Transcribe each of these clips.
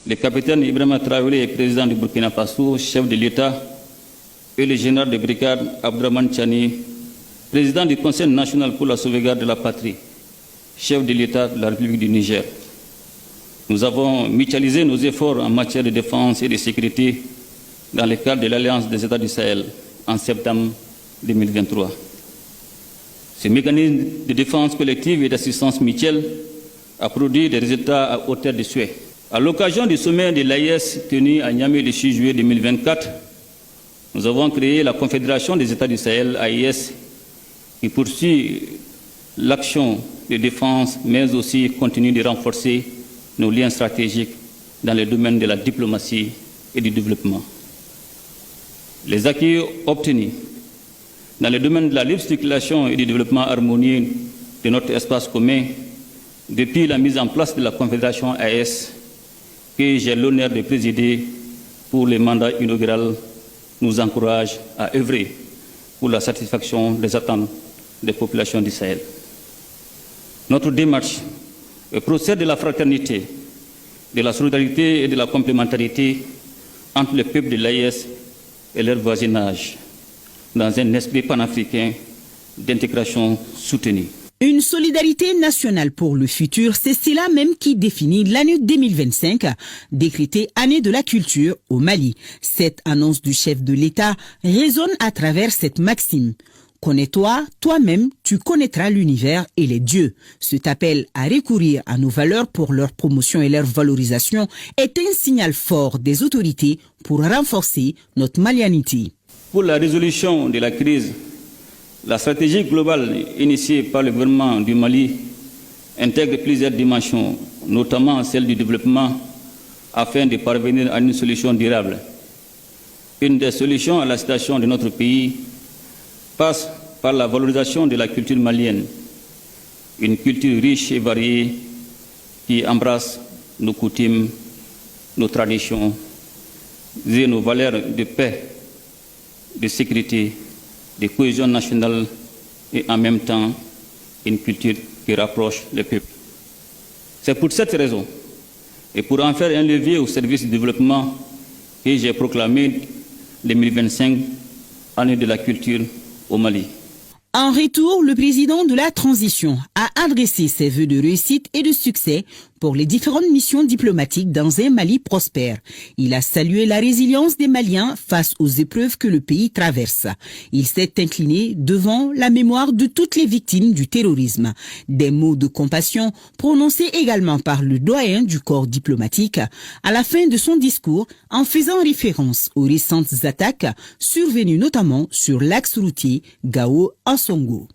le capitaine Ibrahima Traoré est président du Burkina Faso, chef de l'État, et le général de brigade Abdraman Chani, président du Conseil national pour la sauvegarde de la patrie, chef de l'État de la République du Niger. Nous avons mutualisé nos efforts en matière de défense et de sécurité dans le cadre de l'Alliance des États du Sahel en septembre 2023. Ce mécanisme de défense collective et d'assistance mutuelle a produit des résultats à hauteur de souhait. À l'occasion du sommet de l'AES tenu à Niamey le 6 juillet 2024, nous avons créé la Confédération des États du Sahel, AES, qui poursuit l'action de défense, mais aussi continue de renforcer nos liens stratégiques dans le domaine de la diplomatie et du développement. Les acquis obtenus dans le domaine de la libre circulation et du développement harmonieux de notre espace commun depuis la mise en place de la Confédération AES, que j'ai l'honneur de présider pour le mandat inaugural, nous encouragent à œuvrer pour la satisfaction des attentes des populations du Sahel. Notre démarche procède de la fraternité, de la solidarité et de la complémentarité entre les peuples de l'AES et leur voisinage, dans un esprit panafricain d'intégration soutenue. Une solidarité nationale pour le futur, c'est cela même qui définit l'année 2025, décrétée année de la culture au Mali. Cette annonce du chef de l'État résonne à travers cette maxime. Connais-toi, toi-même, tu connaîtras l'univers et les dieux. Cet appel à recourir à nos valeurs pour leur promotion et leur valorisation est un signal fort des autorités pour renforcer notre malianité. Pour la résolution de la crise, la stratégie globale initiée par le gouvernement du Mali intègre plusieurs dimensions, notamment celle du développement, afin de parvenir à une solution durable. Une des solutions à la situation de notre pays passe par la valorisation de la culture malienne, une culture riche et variée qui embrasse nos coutumes, nos traditions et nos valeurs de paix, de sécurité, de cohésion nationale et en même temps une culture qui rapproche les peuples. C'est pour cette raison et pour en faire un levier au service du développement que j'ai proclamé 2025 année de la culture au Mali. En retour, le président de la transition a adressé ses vœux de réussite et de succès pour les différentes missions diplomatiques dans un Mali prospère. Il a salué la résilience des Maliens face aux épreuves que le pays traverse. Il s'est incliné devant la mémoire de toutes les victimes du terrorisme. Des mots de compassion prononcés également par le doyen du corps diplomatique à la fin de son discours en faisant référence aux récentes attaques survenues notamment sur l'axe routier Gao-Ansongo.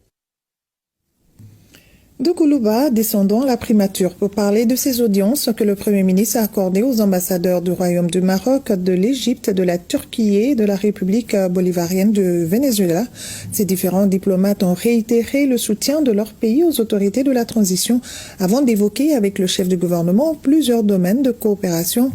De Koulouba, descendons à la primature pour parler de ces audiences que le Premier ministre a accordées aux ambassadeurs du Royaume du Maroc, de l'Égypte, de la Turquie et de la République bolivarienne du Venezuela. Ces différents diplomates ont réitéré le soutien de leur pays aux autorités de la transition avant d'évoquer avec le chef du gouvernement plusieurs domaines de coopération